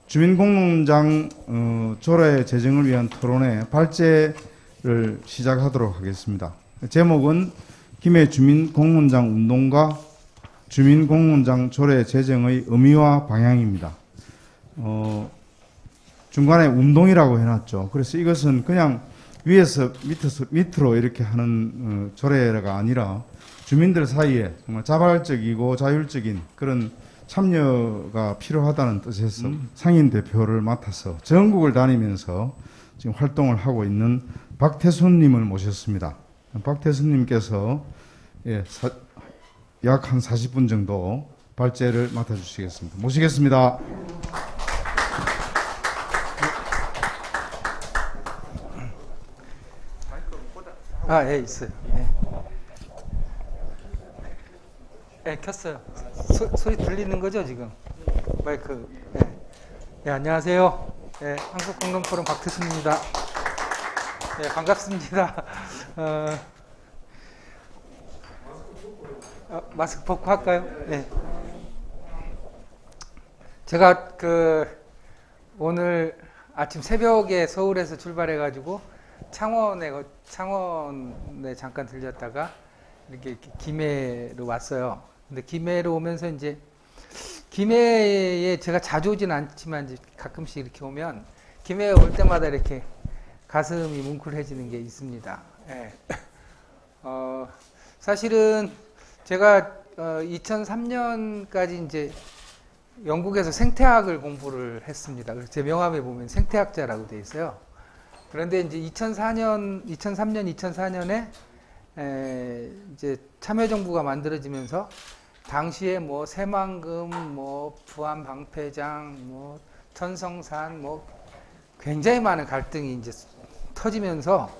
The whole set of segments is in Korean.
주민공농장 조례 제정을 위한 토론회 발제를 시작하도록 하겠습니다. 제목은 김해 주민공농장 운동과 주민공농장 조례 제정의 의미와 방향입니다. 중간에 운동이라고 해놨죠. 그래서 이것은 그냥 위에서 밑으로 이렇게 하는 조례가 아니라 주민들 사이에 정말 자발적이고 자율적인 그런 참여가 필요하다는 뜻에서 상인 대표를 맡아서 전국을 다니면서 지금 활동을 하고 있는 박태순님을 모셨습니다. 박태순님께서 약 한 40분 정도 발제를 맡아주시겠습니다. 모시겠습니다. 예, 있어요. 켰어요. 소리 들리는 거죠, 지금? 마이크. 안녕하세요. 한국공동포럼 박태순입니다. 반갑습니다. 마스크 벗고 할까요? 제가 오늘 아침 새벽에 서울에서 출발해가지고 창원에 잠깐 들렸다가 이렇게 김해로 왔어요. 근데 김해로 오면서 이제 김해에 제가 자주 오진 않지만 이제 가끔씩 이렇게 오면 김해에 올 때마다 이렇게 가슴이 뭉클해지는 게 있습니다. 사실은 제가 2003년까지 이제 영국에서 생태학을 공부를 했습니다. 그래서 제 명함에 보면 생태학자라고 돼 있어요. 그런데 이제 2003년, 2004년에 이제 참여정부가 만들어지면서 당시에 뭐 새만금, 뭐 부안방패장, 뭐 천성산, 뭐 굉장히 많은 갈등이 이제 터지면서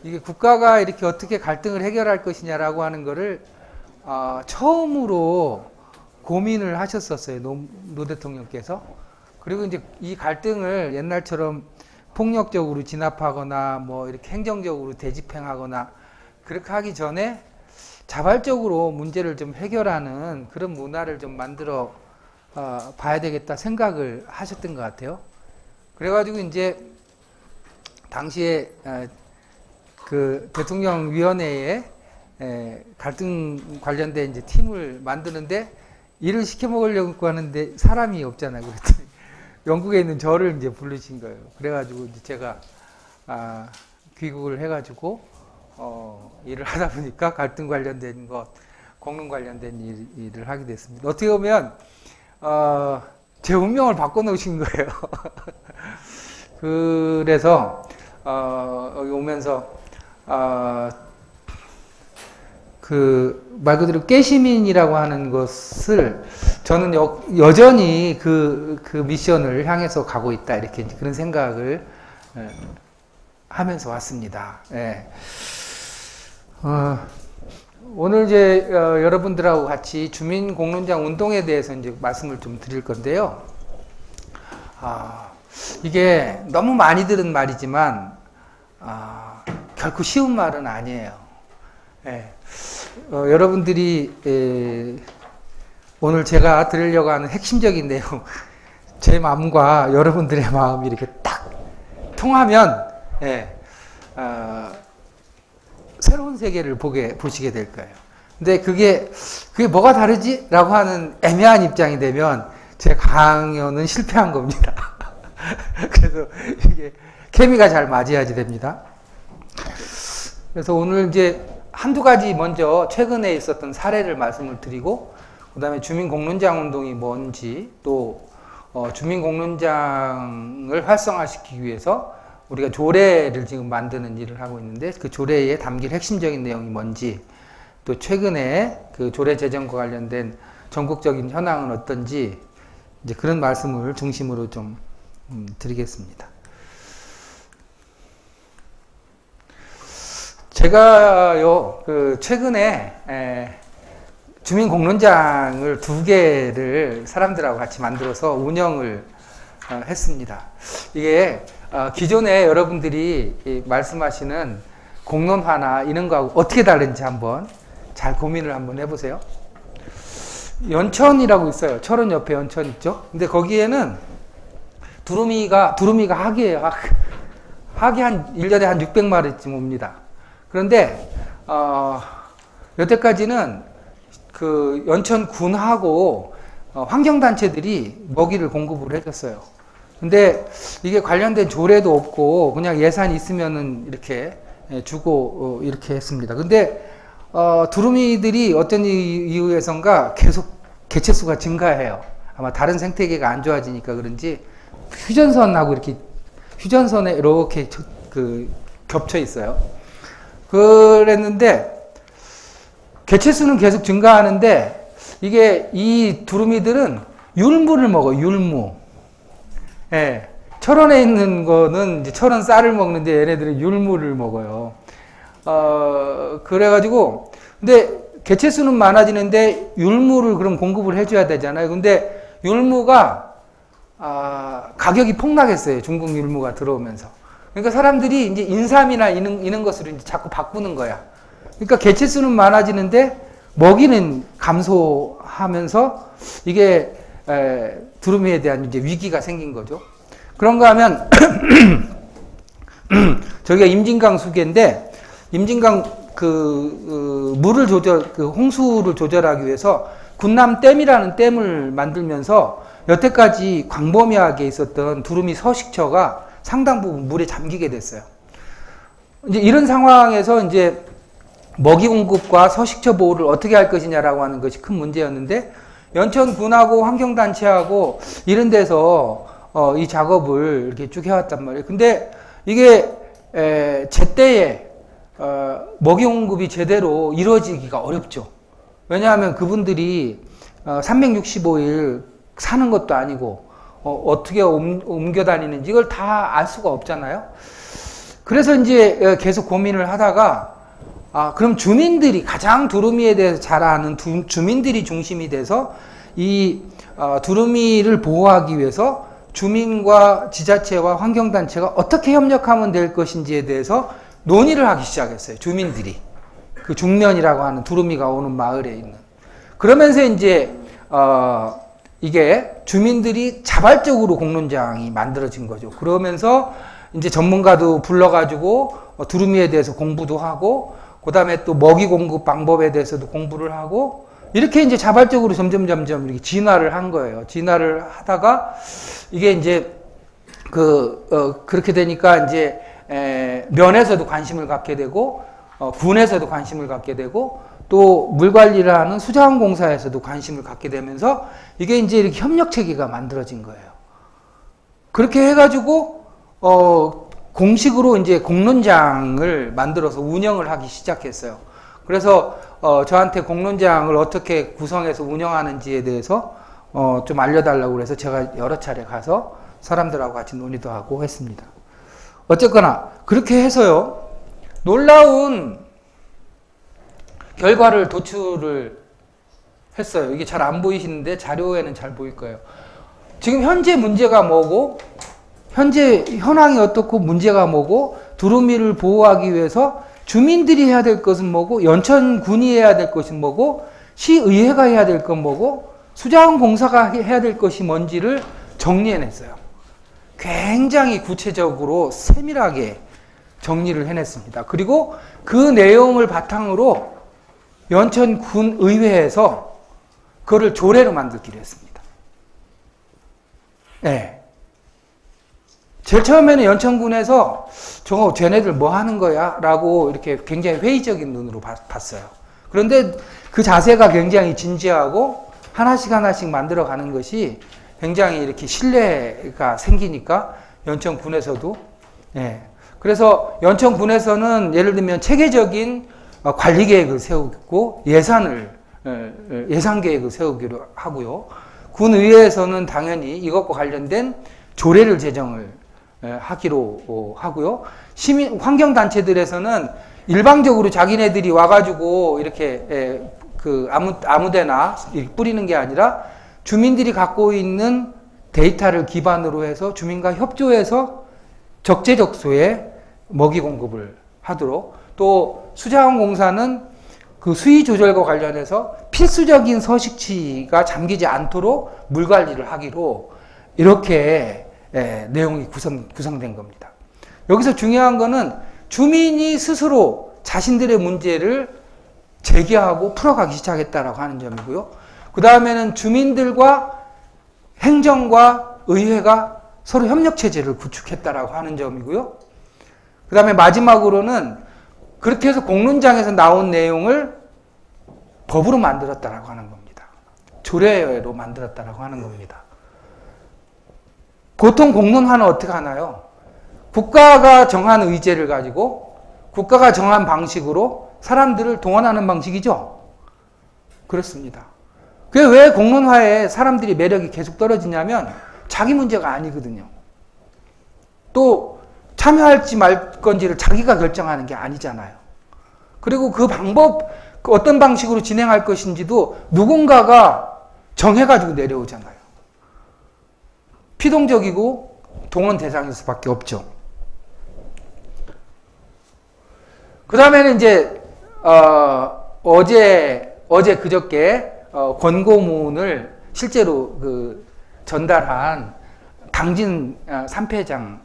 이게 국가가 이렇게 어떻게 갈등을 해결할 것이냐라고 하는 거를 처음으로 고민을 하셨었어요. 노 대통령께서. 그리고 이제 이 갈등을 옛날처럼 폭력적으로 진압하거나 뭐 이렇게 행정적으로 대집행하거나 그렇게 하기 전에 자발적으로 문제를 좀 해결하는 그런 문화를 좀 만들어 봐야 되겠다 생각을 하셨던 것 같아요. 그래가지고 이제 당시에 그 대통령위원회에 갈등 관련된 이제 팀을 만드는데 일을 시켜 먹으려고 하는데 사람이 없잖아요. 그랬더니 영국에 있는 저를 이제 부르신 거예요. 그래가지고 이제 제가 귀국을 해가지고 일을 하다 보니까 갈등 관련된 것, 공론 관련된 일을 하게 됐습니다. 어떻게 보면 제 운명을 바꿔놓으신 거예요. 그래서 여기 오면서 말 그대로 깨시민이라고 하는 것을 저는 여전히 그 미션을 향해서 가고 있다 이렇게 그런 생각을 하면서 왔습니다. 오늘 이제 여러분들하고 같이 주민공농장 운동에 대해서 이제 말씀을 좀 드릴 건데요. 이게 너무 많이 들은 말이지만 결코 쉬운 말은 아니에요. 여러분들이 오늘 제가 드리려고 하는 핵심적인 내용, 제 마음과 여러분들의 마음이 이렇게 딱 통하면 새로운 세계를 보시게 될 거예요. 근데 그게 뭐가 다르지? 라고 하는 애매한 입장이 되면 제 강연은 실패한 겁니다. 그래서 이게 케미가 잘 맞아야지 됩니다. 그래서 오늘 이제 한두 가지 먼저 최근에 있었던 사례를 말씀을 드리고, 그 다음에 주민공농장 운동이 뭔지, 또 주민공농장을 활성화시키기 위해서 우리가 조례를 지금 만드는 일을 하고 있는데 그 조례에 담길 핵심적인 내용이 뭔지, 또 최근에 그 조례 제정과 관련된 전국적인 현황은 어떤지, 이제 그런 말씀을 중심으로 좀 드리겠습니다. 제가요, 최근에 주민공농장을 2개를 사람들하고 같이 만들어서 운영을 했습니다. 이게 기존에 여러분들이 말씀하시는 공론화나 이런 거하고 어떻게 다른지 한번 잘 고민을 한번 해보세요. 연천이라고 있어요. 철원 옆에 연천 있죠. 근데 거기에는 두루미가 학이에요. 학이 한 1년에 한 600마리쯤 옵니다. 그런데 여태까지는 그 연천군하고 환경단체들이 먹이를 공급을 해줬어요. 근데 이게 관련된 조례도 없고 그냥 예산이 있으면은 이렇게 주고 이렇게 했습니다. 근데 두루미들이 어떤 이유에선가 계속 개체수가 증가해요. 아마 다른 생태계가 안 좋아지니까 그런지 휴전선하고 이렇게 휴전선에 이렇게 겹쳐 있어요. 그랬는데 개체수는 계속 증가하는데 이게 이 두루미들은 율무를 먹어요. 율무. 예. 철원에 있는 거는 이제 철원 쌀을 먹는데 얘네들은 율무를 먹어요. 그래가지고 근데 개체수는 많아지는데 율무를 그럼 공급을 해줘야 되잖아요. 근데 율무가 가격이 폭락했어요. 중국 율무가 들어오면서. 그러니까 사람들이 이제 인삼이나 이런 것으로 이제 자꾸 바꾸는 거야. 그러니까 개체수는 많아지는데 먹이는 감소하면서 이게 두루미에 대한 이제 위기가 생긴 거죠. 그런가 하면 저기가 임진강 수계인데 임진강 물을 홍수를 조절하기 위해서 군남댐이라는 댐을 만들면서 여태까지 광범위하게 있었던 두루미 서식처가 상당 부분 물에 잠기게 됐어요. 이제 이런 상황에서 이제 먹이 공급과 서식처 보호를 어떻게 할 것이냐라고 하는 것이 큰 문제였는데 연천군하고 환경단체하고 이런 데서 이 작업을 이렇게 쭉 해왔단 말이에요. 근데 이게 제때에 먹이 공급이 제대로 이루어지기가 어렵죠. 왜냐하면 그분들이 365일 사는 것도 아니고 어떻게 옮겨 다니는지 이걸 다 알 수가 없잖아요. 그래서 이제 계속 고민을 하다가 그럼 주민들이 가장 두루미에 대해서 잘 아는 주민들이 중심이 돼서 이 두루미를 보호하기 위해서 주민과 지자체와 환경단체가 어떻게 협력하면 될 것인지에 대해서 논의를 하기 시작했어요. 주민들이. 그 중면이라고 하는 두루미가 오는 마을에 있는. 그러면서 이제 이게 주민들이 자발적으로 공론장이 만들어진 거죠. 그러면서 이제 전문가도 불러가지고 두루미에 대해서 공부도 하고 그 다음에 또 먹이 공급 방법에 대해서도 공부를 하고 이렇게 이제 자발적으로 점점 이렇게 진화를 한 거예요. 진화를 하다가 이게 이제 그렇게 되니까 이제 면에서도 관심을 갖게 되고 군에서도 관심을 갖게 되고 또 물 관리를 하는 수자원공사에서도 관심을 갖게 되면서 이게 이제 이렇게 협력 체계가 만들어진 거예요. 그렇게 해가지고 공식으로 이제 공론장을 만들어서 운영을 하기 시작했어요. 그래서 저한테 공론장을 어떻게 구성해서 운영하는지에 대해서 좀 알려달라고 그래서 제가 여러 차례 가서 사람들하고 같이 논의도 하고 했습니다. 어쨌거나 그렇게 해서요 놀라운 결과를 도출을 했어요. 이게 잘 안 보이시는데 자료에는 잘 보일 거예요. 지금 현재 문제가 뭐고 현재 현황이 어떻고 문제가 뭐고 두루미를 보호하기 위해서 주민들이 해야 될 것은 뭐고 연천군이 해야 될 것은 뭐고 시의회가 해야 될 건 뭐고 수자원공사가 해야 될 것이 뭔지를 정리해냈어요. 굉장히 구체적으로 세밀하게 정리를 해냈습니다. 그리고 그 내용을 바탕으로 연천군 의회에서 그거를 조례로 만들기로 했습니다. 네. 제일 처음에는 연천군에서 저거 쟤네들 뭐 하는 거야? 라고 이렇게 굉장히 회의적인 눈으로 봤어요. 그런데 그 자세가 굉장히 진지하고 하나씩 만들어 가는 것이 굉장히 이렇게 신뢰가 생기니까 연천군에서도 그래서 연천군에서는 예를 들면 체계적인 관리 계획을 세우고 예산 계획을 세우기로 하고요. 군의회에서는 당연히 이것과 관련된 조례를 제정을 하기로 하고요. 시민 환경단체들에서는 일방적으로 자기네들이 와가지고 이렇게 아무데나 뿌리는 게 아니라 주민들이 갖고 있는 데이터를 기반으로 해서 주민과 협조해서 적재적소에 먹이 공급을 하도록 또 수자원공사는 그 수위 조절과 관련해서 필수적인 서식지가 잠기지 않도록 물 관리를 하기로 이렇게 내용이 구성된 겁니다. 여기서 중요한 거는 주민이 스스로 자신들의 문제를 제기하고 풀어가기 시작했다라고 하는 점이고요. 그 다음에는 주민들과 행정과 의회가 서로 협력체제를 구축했다라고 하는 점이고요. 그 다음에 마지막으로는 그렇게 해서 공론장에서 나온 내용을 법으로 만들었다라고 하는 겁니다. 조례로 만들었다라고 하는 겁니다. 보통 공론화는 어떻게 하나요? 국가가 정한 의제를 가지고 국가가 정한 방식으로 사람들을 동원하는 방식이죠. 그렇습니다. 그게 왜 공론화에 사람들이 매력이 계속 떨어지냐면 자기 문제가 아니거든요. 또 참여할지 말 건지를 자기가 결정하는 게 아니잖아요. 그리고 그 방법, 어떤 방식으로 진행할 것인지도 누군가가 정해가지고 내려오잖아요. 피동적이고 동원 대상일 수밖에 없죠. 그 다음에는 이제 어제 그저께 권고문을 실제로 전달한 당진 3패장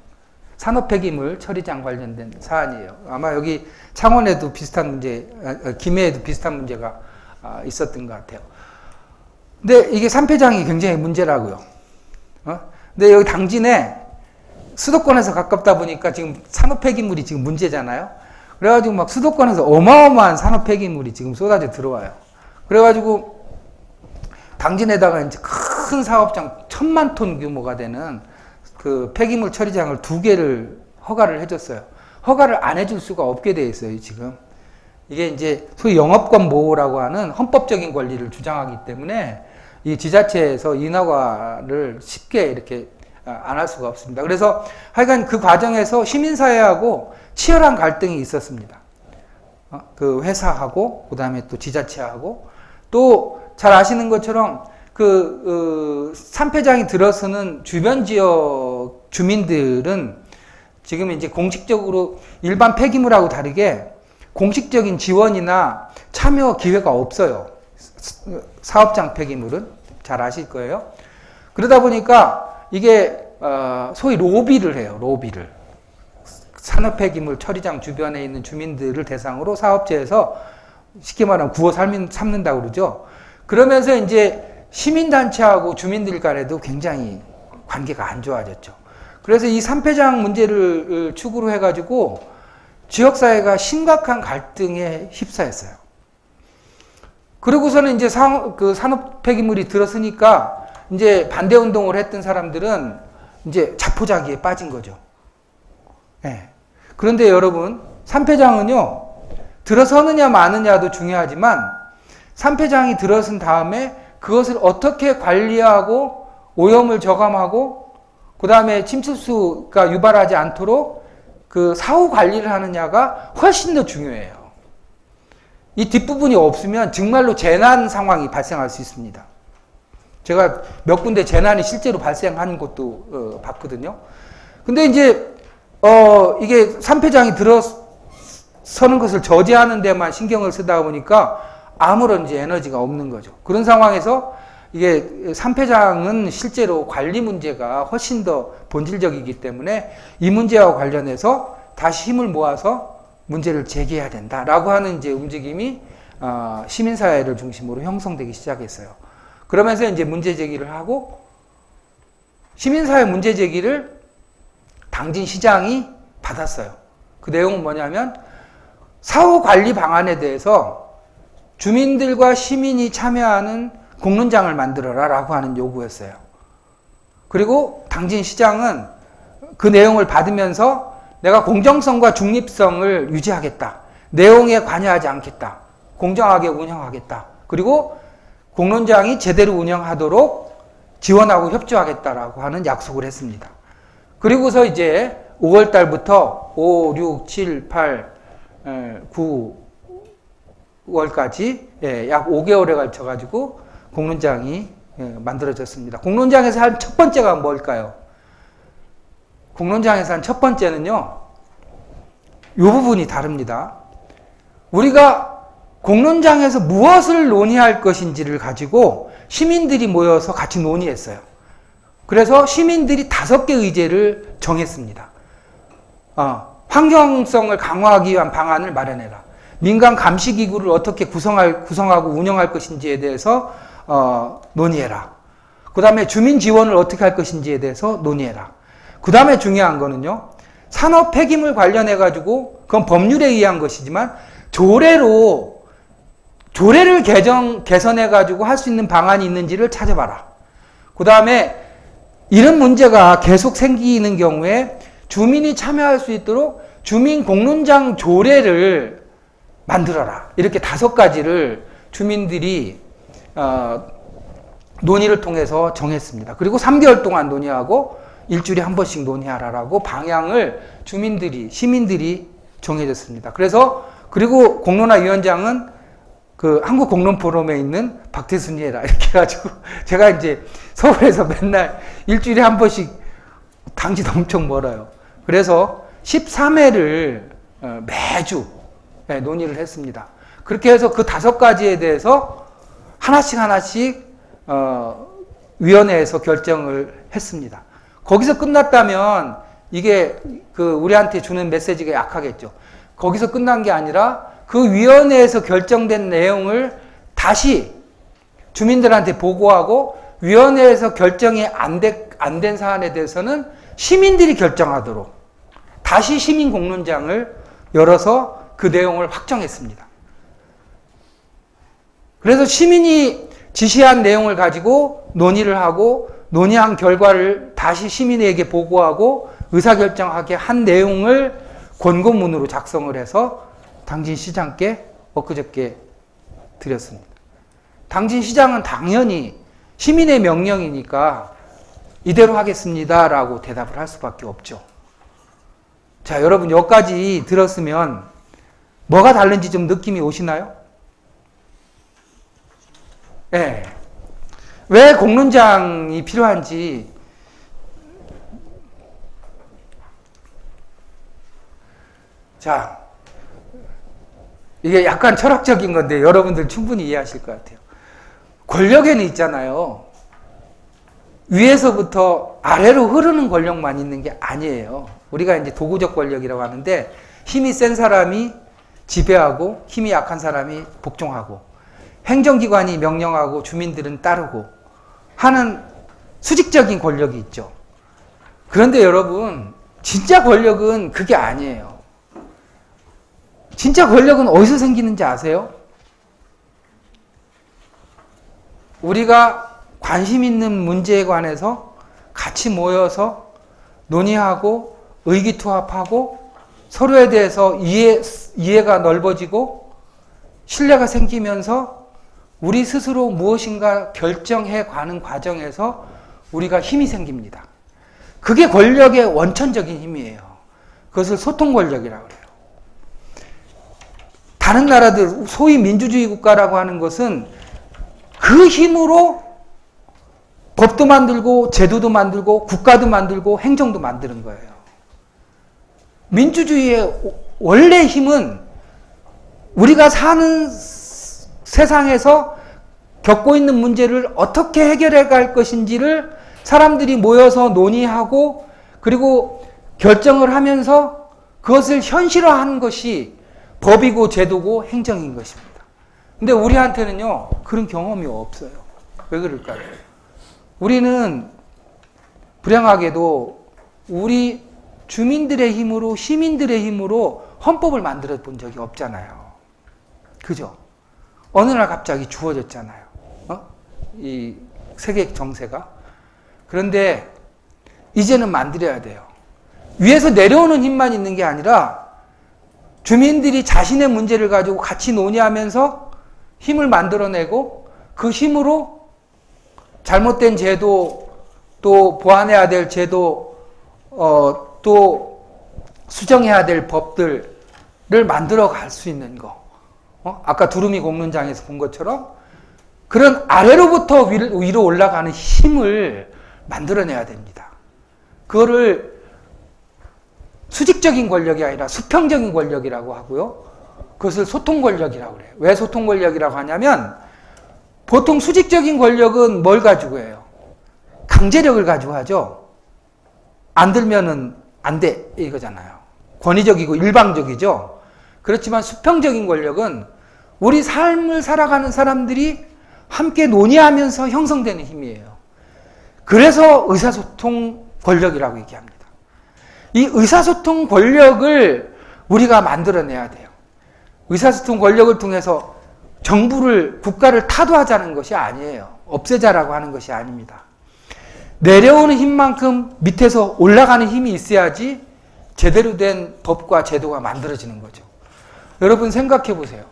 산업폐기물 처리장 관련된 사안이에요. 아마 여기 창원에도 비슷한 문제, 김해에도 비슷한 문제가 있었던 것 같아요. 근데 이게 3패장이 굉장히 문제라고요. 근데 여기 당진에 수도권에서 가깝다 보니까 지금 산업폐기물이 지금 문제잖아요. 그래가지고 막 수도권에서 어마어마한 산업폐기물이 지금 쏟아져 들어와요. 그래가지고 당진에다가 이제 큰 사업장 1000만 톤 규모가 되는 그 폐기물 처리장을 2개를 허가를 해줬어요. 허가를 안 해줄 수가 없게 돼 있어요, 지금. 이게 이제 소위 영업권 보호라고 하는 헌법적인 권리를 주장하기 때문에 이 지자체에서 인허가를 쉽게 이렇게 안 할 수가 없습니다. 그래서 하여간 그 과정에서 시민사회하고 치열한 갈등이 있었습니다. 그 회사하고, 그 다음에 또 지자체하고, 또 잘 아시는 것처럼 그 3패장이 들어서는 주변 지역 주민들은 지금 이제 공식적으로 일반 폐기물하고 다르게 공식적인 지원이나 참여 기회가 없어요. 사업장 폐기물은 잘 아실 거예요. 그러다 보니까 이게 소위 로비를 해요. 로비를. 산업 폐기물 처리장 주변에 있는 주민들을 대상으로 사업체에서 쉽게 말하면 구워 삶는다고 그러죠. 그러면서 이제 시민단체하고 주민들 간에도 굉장히 관계가 안 좋아졌죠. 그래서 이 3패장 문제를 축으로 해가지고 지역사회가 심각한 갈등에 휩싸였어요. 그러고서는 이제 그 산업 폐기물이 들어서니까 이제 반대운동을 했던 사람들은 이제 자포자기에 빠진 거죠. 네. 그런데 여러분, 3패장은요, 들어서느냐 마느냐도 중요하지만 3패장이 들어선 다음에 그것을 어떻게 관리하고 오염을 저감하고 그 다음에 침투수가 유발하지 않도록 그 사후 관리를 하느냐가 훨씬 더 중요해요. 이 뒷부분이 없으면 정말로 재난 상황이 발생할 수 있습니다. 제가 몇 군데 재난이 실제로 발생한 것도 봤거든요. 근데 이제 이게 3패장이 들어서는 것을 저지하는 데만 신경을 쓰다 보니까 아무런 이제 에너지가 없는 거죠. 그런 상황에서 이게 3패장은 실제로 관리 문제가 훨씬 더 본질적이기 때문에 이 문제와 관련해서 다시 힘을 모아서 문제를 제기해야 된다라고 하는 이제 움직임이 시민사회를 중심으로 형성되기 시작했어요. 그러면서 이제 문제 제기를 하고 시민사회 문제 제기를 당진시장이 받았어요. 그 내용은 뭐냐면 사후 관리 방안에 대해서 주민들과 시민이 참여하는 공론장을 만들어라 라고 하는 요구였어요. 그리고 당진시장은 그 내용을 받으면서 내가 공정성과 중립성을 유지하겠다. 내용에 관여하지 않겠다. 공정하게 운영하겠다. 그리고 공론장이 제대로 운영하도록 지원하고 협조하겠다라고 하는 약속을 했습니다. 그리고서 이제 5월 달부터 5, 6, 7, 8, 9월까지 약 5개월에 걸쳐가지고 공론장이 만들어졌습니다. 공론장에서 한 첫 번째가 뭘까요? 공론장에서 한 첫 번째는요, 이 부분이 다릅니다. 우리가 공론장에서 무엇을 논의할 것인지를 가지고 시민들이 모여서 같이 논의했어요. 그래서 시민들이 5개 의제를 정했습니다. 환경성을 강화하기 위한 방안을 마련해라. 민간 감시기구를 어떻게 구성하고 운영할 것인지에 대해서 논의해라. 그 다음에 주민 지원을 어떻게 할 것인지에 대해서 논의해라. 그 다음에 중요한 거는요, 산업 폐기물 관련해가지고, 그건 법률에 의한 것이지만, 조례를 개선해가지고 할 수 있는 방안이 있는지를 찾아봐라. 그 다음에 이런 문제가 계속 생기는 경우에 주민이 참여할 수 있도록 주민 공론장 조례를 만들어라. 이렇게 5가지를 주민들이 논의를 통해서 정했습니다. 그리고 3개월 동안 논의하고 일주일에 한 번씩 논의하라라고 방향을 시민들이 정해졌습니다. 그리고 공론화위원장은 그 한국공론포럼에 있는 박태순이라 이렇게 해가지고 제가 이제 서울에서 맨날 일주일에 한 번씩 당지도 엄청 멀어요. 그래서 13회를 매주 논의를 했습니다. 그렇게 해서 그 5가지에 대해서 하나씩 위원회에서 결정을 했습니다. 거기서 끝났다면 이게 우리한테 주는 메시지가 약하겠죠. 거기서 끝난 게 아니라 그 위원회에서 결정된 내용을 다시 주민들한테 보고하고 위원회에서 결정이 안 된 사안에 대해서는 시민들이 결정하도록 다시 시민 공론장을 열어서 그 내용을 확정했습니다. 그래서 시민이 지시한 내용을 가지고 논의를 하고 논의한 결과를 다시 시민에게 보고하고 의사결정하게 한 내용을 권고문으로 작성을 해서 당진시장께 엊그저께 드렸습니다. 당진시장은 당연히 시민의 명령이니까 이대로 하겠습니다라고 대답을 할 수밖에 없죠. 자, 여러분 여기까지 들었으면 뭐가 다른지 좀 느낌이 오시나요? 네. 왜 공론장이 필요한지 자, 이게 약간 철학적인 건데 여러분들 충분히 이해하실 것 같아요. 권력에는 있잖아요. 위에서부터 아래로 흐르는 권력만 있는 게 아니에요. 우리가 이제 도구적 권력이라고 하는데 힘이 센 사람이 지배하고 힘이 약한 사람이 복종하고 행정기관이 명령하고 주민들은 따르고 하는 수직적인 권력이 있죠. 그런데 여러분, 진짜 권력은 그게 아니에요. 진짜 권력은 어디서 생기는지 아세요? 우리가 관심 있는 문제에 관해서 같이 모여서 논의하고 의기투합하고 서로에 대해서 이해가 넓어지고 신뢰가 생기면서 우리 스스로 무엇인가 결정해 가는 과정에서 우리가 힘이 생깁니다. 그게 권력의 원천적인 힘이에요. 그것을 소통 권력이라고 그래요. 다른 나라들, 소위 민주주의 국가라고 하는 것은 그 힘으로 법도 만들고 제도도 만들고 국가도 만들고 행정도 만드는 거예요. 민주주의의 원래 힘은 우리가 사는 세상에서 겪고 있는 문제를 어떻게 해결해 갈 것인지를 사람들이 모여서 논의하고 그리고 결정을 하면서 그것을 현실화하는 것이 법이고 제도고 행정인 것입니다. 근데 우리한테는요, 그런 경험이 없어요. 왜 그럴까요? 우리는 불행하게도 우리 주민들의 힘으로, 시민들의 힘으로 헌법을 만들어 본 적이 없잖아요. 그죠? 어느 날 갑자기 주어졌잖아요. 이 세계 정세가. 그런데 이제는 만들어야 돼요. 위에서 내려오는 힘만 있는 게 아니라 주민들이 자신의 문제를 가지고 같이 논의하면서 힘을 만들어내고 그 힘으로 잘못된 제도, 또 보완해야 될 제도, 또 수정해야 될 법들을 만들어 갈 수 있는 거. 아까 두루미 공론장에서 본 것처럼 그런 아래로부터 위로 올라가는 힘을 만들어내야 됩니다. 그거를 수직적인 권력이 아니라 수평적인 권력이라고 하고요. 그것을 소통 권력이라고 그래요. 왜 소통 권력이라고 하냐면 보통 수직적인 권력은 뭘 가지고 해요? 강제력을 가지고 하죠. 안 들면은 안 돼 이거잖아요. 권위적이고 일방적이죠. 그렇지만 수평적인 권력은 우리 삶을 살아가는 사람들이 함께 논의하면서 형성되는 힘이에요. 그래서 의사소통 권력이라고 얘기합니다. 이 의사소통 권력을 우리가 만들어내야 돼요. 의사소통 권력을 통해서 정부를, 국가를 타도하자는 것이 아니에요. 없애자라고 하는 것이 아닙니다. 내려오는 힘만큼 밑에서 올라가는 힘이 있어야지 제대로 된 법과 제도가 만들어지는 거죠. 여러분 생각해 보세요.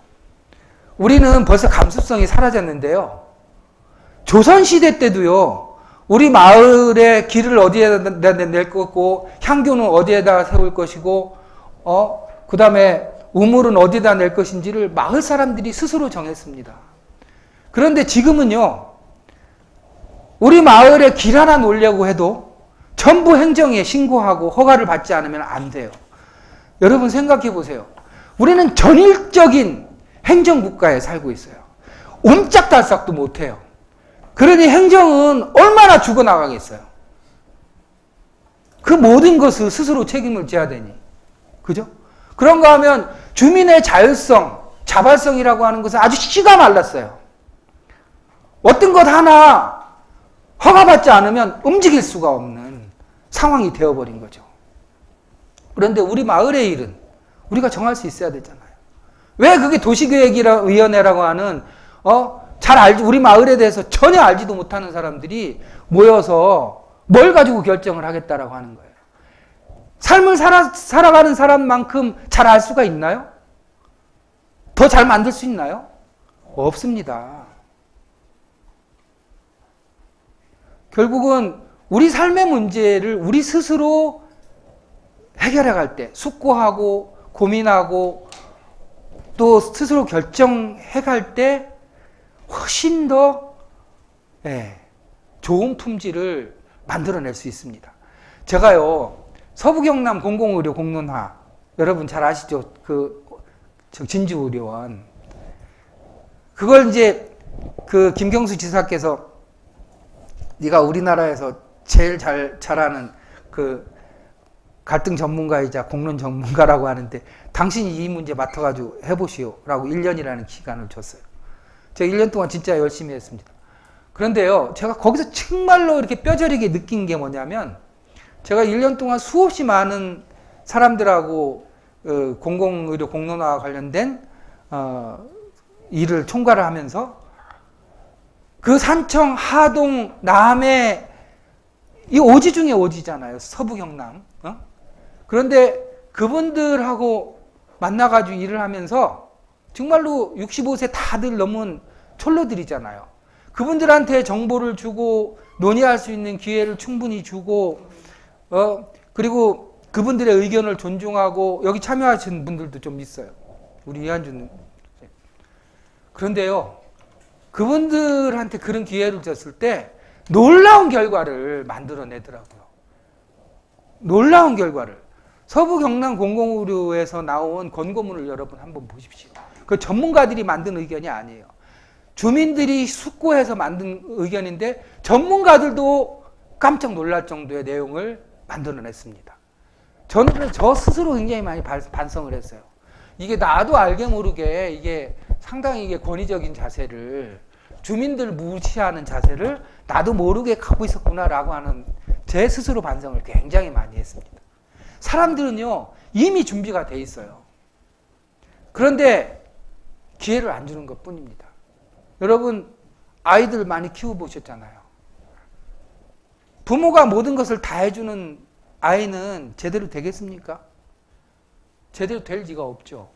우리는 벌써 감수성이 사라졌는데요. 조선시대 때도요. 우리 마을에 길을 어디에다 낼 거고 향교는 어디에다 세울 것이고 그 다음에 우물은 어디에다 낼 것인지를 마을 사람들이 스스로 정했습니다. 그런데 지금은요. 우리 마을에 길 하나 놓으려고 해도 전부 행정에 신고하고 허가를 받지 않으면 안 돼요. 여러분 생각해 보세요. 우리는 전일적인 행정국가에 살고 있어요. 옴짝달싹도 못해요. 그러니 행정은 얼마나 죽어나가겠어요. 그 모든 것을 스스로 책임을 져야 되니. 그죠? 그런가 하면 주민의 자율성, 자발성이라고 하는 것은 아주 씨가 말랐어요. 어떤 것 하나 허가받지 않으면 움직일 수가 없는 상황이 되어버린 거죠. 그런데 우리 마을의 일은 우리가 정할 수 있어야 되잖아요. 왜 그게 도시계획위원회라고 하는 잘 알지 우리 마을에 대해서 전혀 알지도 못하는 사람들이 모여서 뭘 가지고 결정을 하겠다라고 하는 거예요. 삶을 살아가는 사람만큼 잘 알 수가 있나요? 더 잘 만들 수 있나요? 없습니다. 결국은 우리 삶의 문제를 우리 스스로 해결해 갈 때, 숙고하고 고민하고 또 스스로 결정해 갈 때 훨씬 더 좋은 품질을 만들어낼 수 있습니다. 제가요, 서부경남 공공의료 공론화, 여러분 잘 아시죠? 진주의료원. 그걸 이제 김경수 지사께서 네가 우리나라에서 제일 잘하는 갈등 전문가이자 공론 전문가라고 하는데 당신이 이 문제 맡아가지고 해보시오 라고 1년이라는 기간을 줬어요. 제가 1년 동안 진짜 열심히 했습니다. 그런데요, 제가 거기서 정말로 이렇게 뼈저리게 느낀 게 뭐냐면 제가 1년 동안 수없이 많은 사람들하고 공공의료 공론화와 관련된 일을 총괄을 하면서 그 산청, 하동, 남해 이 오지 중에 오지잖아요. 서부 경남. 그런데 그분들하고 만나가지고 일을 하면서 정말로 65세 다들 넘은 촐로들이잖아요. 그분들한테 정보를 주고 논의할 수 있는 기회를 충분히 주고 그리고 그분들의 의견을 존중하고 여기 참여하신 분들도 좀 있어요. 우리 이한준. 그런데요. 그분들한테 그런 기회를 줬을 때 놀라운 결과를 만들어내더라고요. 놀라운 결과를. 서부 경남 공공의료에서 나온 권고문을 여러분 한번 보십시오. 그 전문가들이 만든 의견이 아니에요. 주민들이 숙고해서 만든 의견인데 전문가들도 깜짝 놀랄 정도의 내용을 만들어냈습니다. 저는 저 스스로 굉장히 많이 반성을 했어요. 이게 나도 알게 모르게 이게 상당히 이게 권위적인 자세를 주민들 무시하는 자세를 나도 모르게 갖고 있었구나라고 하는 제 스스로 반성을 굉장히 많이 했습니다. 사람들은요 이미 준비가 돼 있어요. 그런데 기회를 안 주는 것 뿐입니다. 여러분 아이들 많이 키워보셨잖아요. 부모가 모든 것을 다 해주는 아이는 제대로 되겠습니까? 제대로 될 리가 없죠.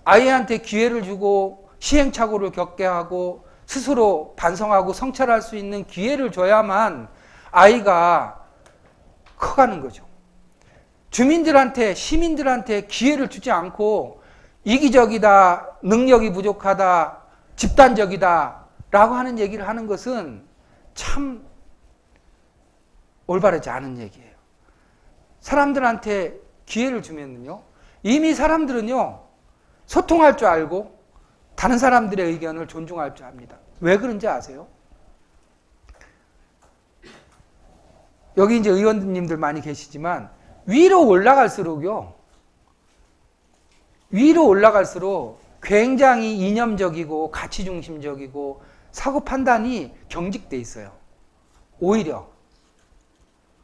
아이한테 기회를 주고 시행착오를 겪게 하고 스스로 반성하고 성찰할 수 있는 기회를 줘야만 아이가 커가는 거죠. 주민들한테, 시민들한테 기회를 주지 않고 이기적이다, 능력이 부족하다, 집단적이다 라고 하는 얘기를 하는 것은 참 올바르지 않은 얘기예요. 사람들한테 기회를 주면요, 이미 사람들은요 소통할 줄 알고 다른 사람들의 의견을 존중할 줄 압니다. 왜 그런지 아세요? 여기 이제 의원님들 많이 계시지만 위로 올라갈수록요. 위로 올라갈수록 굉장히 이념적이고 가치 중심적이고 사고 판단이 경직돼 있어요. 오히려.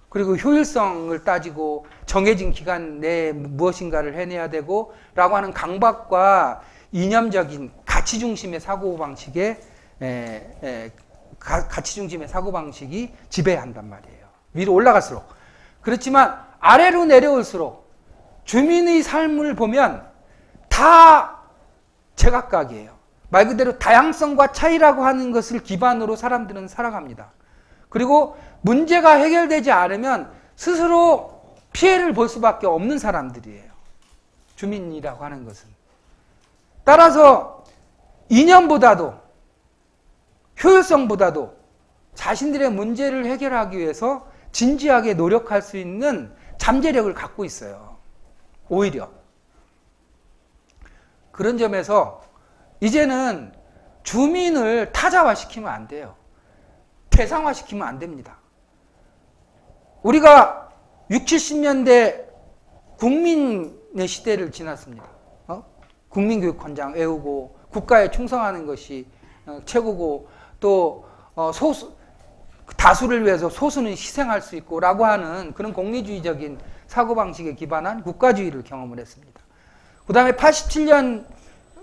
그리고 효율성을 따지고 정해진 기간 내에 무엇인가를 해내야 되고 라고 하는 강박과 이념적인 가치 중심의 사고방식에 가치 중심의 사고방식이 지배한단 말이에요. 위로 올라갈수록. 그렇지만 아래로 내려올수록 주민의 삶을 보면 다 제각각이에요. 말 그대로 다양성과 차이라고 하는 것을 기반으로 사람들은 살아갑니다. 그리고 문제가 해결되지 않으면 스스로 피해를 볼 수밖에 없는 사람들이에요. 주민이라고 하는 것은. 따라서 이념보다도 효율성보다도 자신들의 문제를 해결하기 위해서 진지하게 노력할 수 있는 잠재력을 갖고 있어요. 오히려. 그런 점에서 이제는 주민을 타자화시키면 안 돼요. 대상화시키면 안 됩니다. 우리가 60, 70년대 국민의 시대를 지났습니다. 국민교육헌장 외우고 국가에 충성하는 것이 최고고 또 다수를 위해서 소수는 희생할 수 있고 라고 하는 그런 공리주의적인 사고방식에 기반한 국가주의를 경험을 했습니다. 그 다음에 87년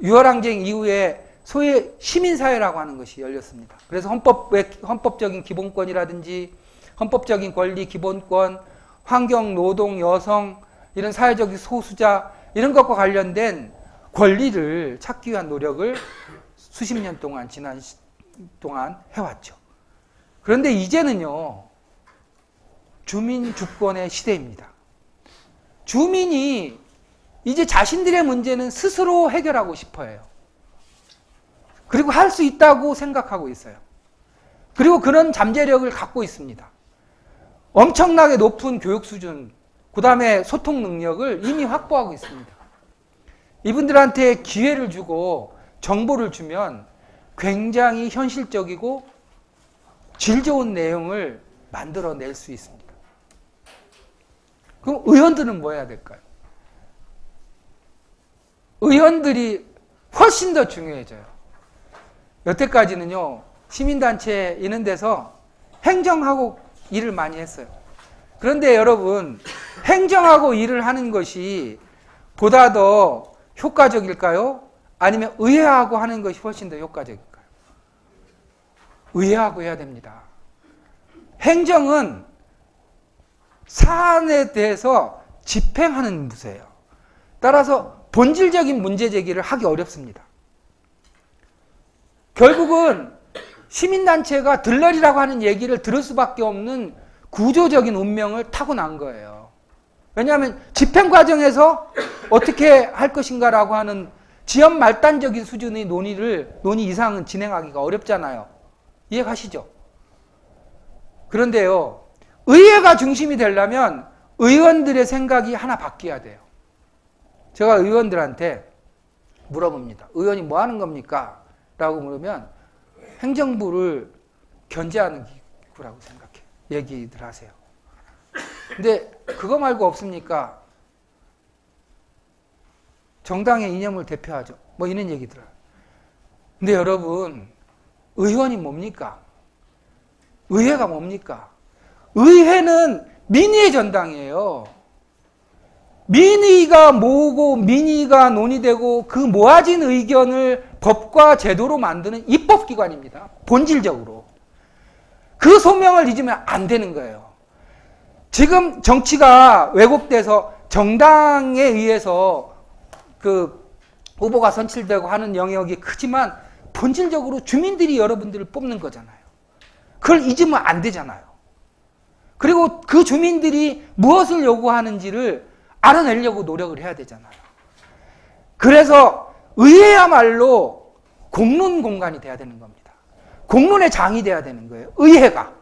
6월항쟁 이후에 소위 시민사회라고 하는 것이 열렸습니다. 그래서 헌법적인 기본권이라든지 헌법적인 권리, 기본권, 환경, 노동, 여성, 이런 사회적 소수자 이런 것과 관련된 권리를 찾기 위한 노력을 수십 년 동안 지난 동안 해왔죠. 그런데 이제는요. 주민 주권의 시대입니다. 주민이 이제 자신들의 문제는 스스로 해결하고 싶어 해요. 그리고 할 수 있다고 생각하고 있어요. 그리고 그런 잠재력을 갖고 있습니다. 엄청나게 높은 교육 수준, 그 다음에 소통 능력을 이미 확보하고 있습니다. 이분들한테 기회를 주고 정보를 주면 굉장히 현실적이고 질 좋은 내용을 만들어낼 수 있습니다. 그럼 의원들은 뭐 해야 될까요? 의원들이 훨씬 더 중요해져요. 여태까지는요, 시민단체 이런 데서 행정하고 일을 많이 했어요. 그런데 여러분, 행정하고 일을 하는 것이 보다 더 효과적일까요? 아니면 의회하고 하는 것이 훨씬 더 효과적일까요? 의회하고 해야 됩니다. 행정은 사안에 대해서 집행하는 부서예요. 따라서 본질적인 문제 제기를 하기 어렵습니다. 결국은 시민단체가 들러리라고 하는 얘기를 들을 수밖에 없는 구조적인 운명을 타고난 거예요. 왜냐하면 집행 과정에서 어떻게 할 것인가라고 하는 지연 말단적인 수준의 논의 이상은 진행하기가 어렵잖아요. 이해가시죠? 그런데요, 의회가 중심이 되려면 의원들의 생각이 하나 바뀌어야 돼요. 제가 의원들한테 물어봅니다. 의원이 뭐 하는 겁니까? 라고 물으면 행정부를 견제하는 기구라고 생각해. 얘기들 하세요. 근데 그거 말고 없습니까? 정당의 이념을 대표하죠. 뭐 이런 얘기들. 근데 여러분, 의원이 뭡니까? 의회가 뭡니까? 의회는 민의의 전당이에요. 민의가 모으고 민의가 논의되고 그 모아진 의견을 법과 제도로 만드는 입법기관입니다. 본질적으로. 그 소명을 잊으면 안 되는 거예요. 지금 정치가 왜곡돼서 정당에 의해서 그 후보가 선출되고 하는 영역이 크지만 본질적으로 주민들이 여러분들을 뽑는 거잖아요. 그걸 잊으면 안 되잖아요. 그리고 그 주민들이 무엇을 요구하는지를 알아내려고 노력을 해야 되잖아요. 그래서 의회야말로 공론 공간이 돼야 되는 겁니다. 공론의 장이 돼야 되는 거예요. 의회가.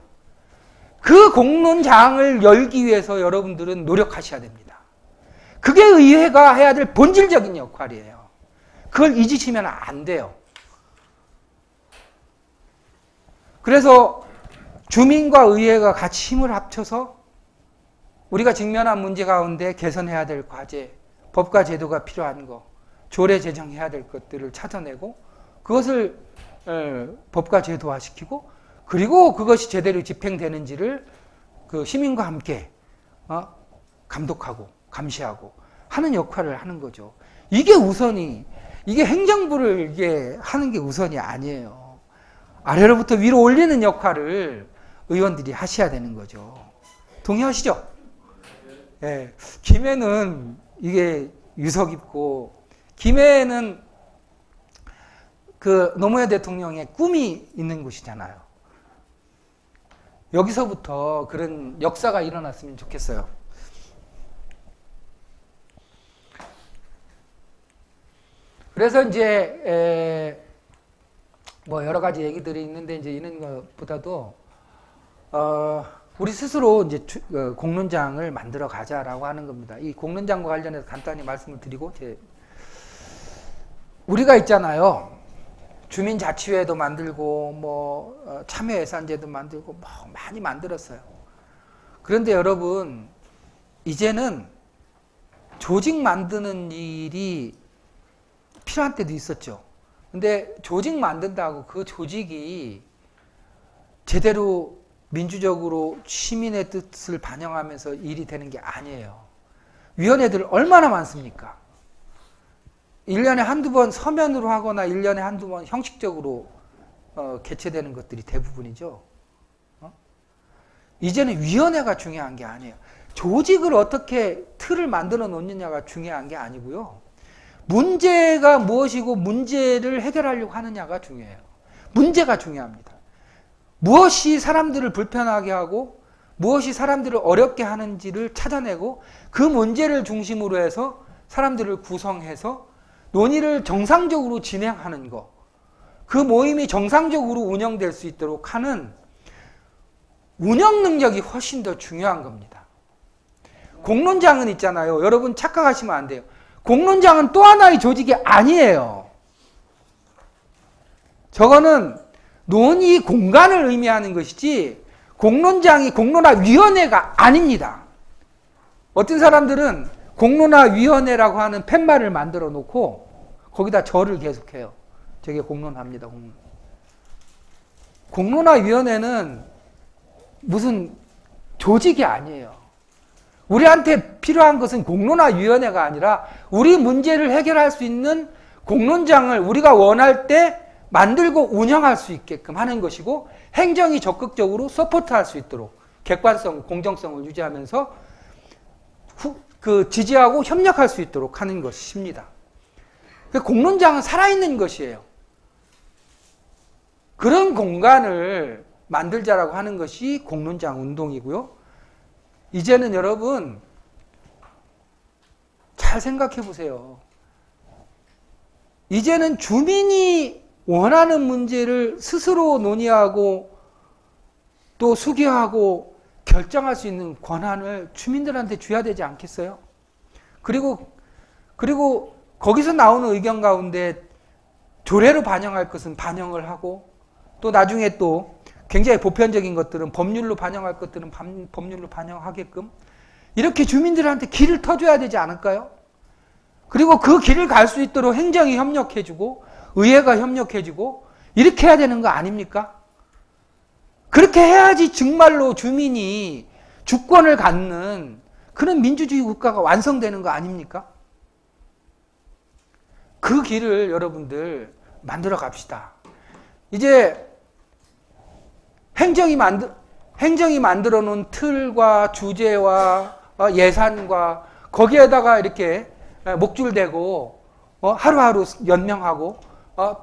그 공론장을 열기 위해서 여러분들은 노력하셔야 됩니다. 그게 의회가 해야 될 본질적인 역할이에요. 그걸 잊으시면 안 돼요. 그래서 주민과 의회가 같이 힘을 합쳐서 우리가 직면한 문제 가운데 개선해야 될 과제, 법과 제도가 필요한 거, 조례 제정해야 될 것들을 찾아내고 그것을 법과 제도화시키고 그리고 그것이 제대로 집행되는지를 그 시민과 함께 감독하고 감시하고 하는 역할을 하는 거죠. 이게 우선이, 이게 행정부를 이게 하는 게 우선이 아니에요. 아래로부터 위로 올리는 역할을 의원들이 하셔야 되는 거죠. 동의하시죠? 예. 김해는 이게 유서 깊고, 김해는 그 노무현 대통령의 꿈이 있는 곳이잖아요. 여기서부터 그런 역사가 일어났으면 좋겠어요. 그래서 이제 뭐 여러 가지 얘기들이 있는데 이제 이런 것보다도 우리 스스로 이제 공론장을 만들어 가자라고 하는 겁니다. 이 공론장과 관련해서 간단히 말씀을 드리고 우리가 있잖아요. 주민자치회도 만들고 뭐 참여예산제도 만들고 뭐 많이 만들었어요. 그런데 여러분 이제는 조직 만드는 일이 필요한 때도 있었죠. 근데 조직 만든다고 그 조직이 제대로 민주적으로 시민의 뜻을 반영하면서 일이 되는 게 아니에요. 위원회들 얼마나 많습니까? 1년에 한두 번 서면으로 하거나 1년에 한두 번 형식적으로 개최되는 것들이 대부분이죠. 이제는 위원회가 중요한 게 아니에요. 조직을 어떻게 틀을 만들어 놓느냐가 중요한 게 아니고요. 문제가 무엇이고 문제를 해결하려고 하느냐가 중요해요. 문제가 중요합니다. 무엇이 사람들을 불편하게 하고 무엇이 사람들을 어렵게 하는지를 찾아내고 그 문제를 중심으로 해서 사람들을 구성해서 논의를 정상적으로 진행하는 것, 그 모임이 정상적으로 운영될 수 있도록 하는 운영 능력이 훨씬 더 중요한 겁니다. 공론장은 있잖아요. 여러분 착각하시면 안 돼요. 공론장은 또 하나의 조직이 아니에요. 저거는 논의 공간을 의미하는 것이지 공론장이 공론화위원회가 아닙니다. 어떤 사람들은 공론화위원회라고 하는 팻말을 만들어 놓고 거기다 절을 계속해요. 저게 공론화입니다. 공론화위원회는 무슨 조직이 아니에요. 우리한테 필요한 것은 공론화위원회가 아니라 우리 문제를 해결할 수 있는 공론장을 우리가 원할 때 만들고 운영할 수 있게끔 하는 것이고 행정이 적극적으로 서포트할 수 있도록 객관성, 공정성을 유지하면서 지지하고 협력할 수 있도록 하는 것입니다. 공론장은 살아있는 것이에요. 그런 공간을 만들자라고 하는 것이 공론장 운동이고요. 이제는 여러분 잘 생각해 보세요. 이제는 주민이 원하는 문제를 스스로 논의하고 또 수기하고 결정할 수 있는 권한을 주민들한테 줘야 되지 않겠어요? 그리고 거기서 나오는 의견 가운데 조례로 반영할 것은 반영을 하고 또 나중에 또 굉장히 보편적인 것들은 법률로 반영할 것들은 법률로 반영하게끔 이렇게 주민들한테 길을 터줘야 되지 않을까요? 그리고 그 길을 갈 수 있도록 행정이 협력해주고 의회가 협력해주고 이렇게 해야 되는 거 아닙니까? 그렇게 해야지 정말로 주민이 주권을 갖는 그런 민주주의 국가가 완성되는 거 아닙니까? 그 길을 여러분들 만들어 갑시다. 이제 행정이 만들어 놓은 틀과 주제와 예산과 거기에다가 이렇게 목줄대고 하루하루 연명하고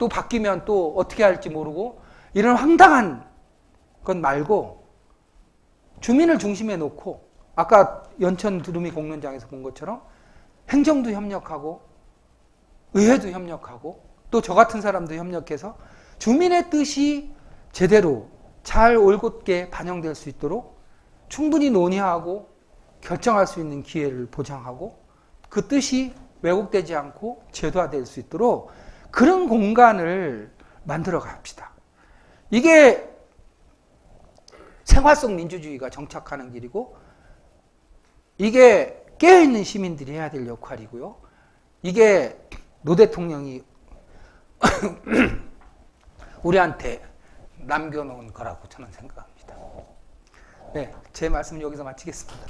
또 바뀌면 또 어떻게 할지 모르고 이런 황당한 것 말고 주민을 중심에 놓고 아까 연천 두루미 공론장에서 본 것처럼 행정도 협력하고 의회도 협력하고 또 저 같은 사람도 협력해서 주민의 뜻이 제대로 잘 올곧게 반영될 수 있도록 충분히 논의하고 결정할 수 있는 기회를 보장하고 그 뜻이 왜곡되지 않고 제도화될 수 있도록 그런 공간을 만들어 갑시다. 이게 생활 속 민주주의가 정착하는 길이고, 이게 깨어있는 시민들이 해야 될 역할이고요. 이게 노 대통령이 우리한테 남겨놓은 거라고 저는 생각합니다. 네, 제 말씀 여기서 마치겠습니다.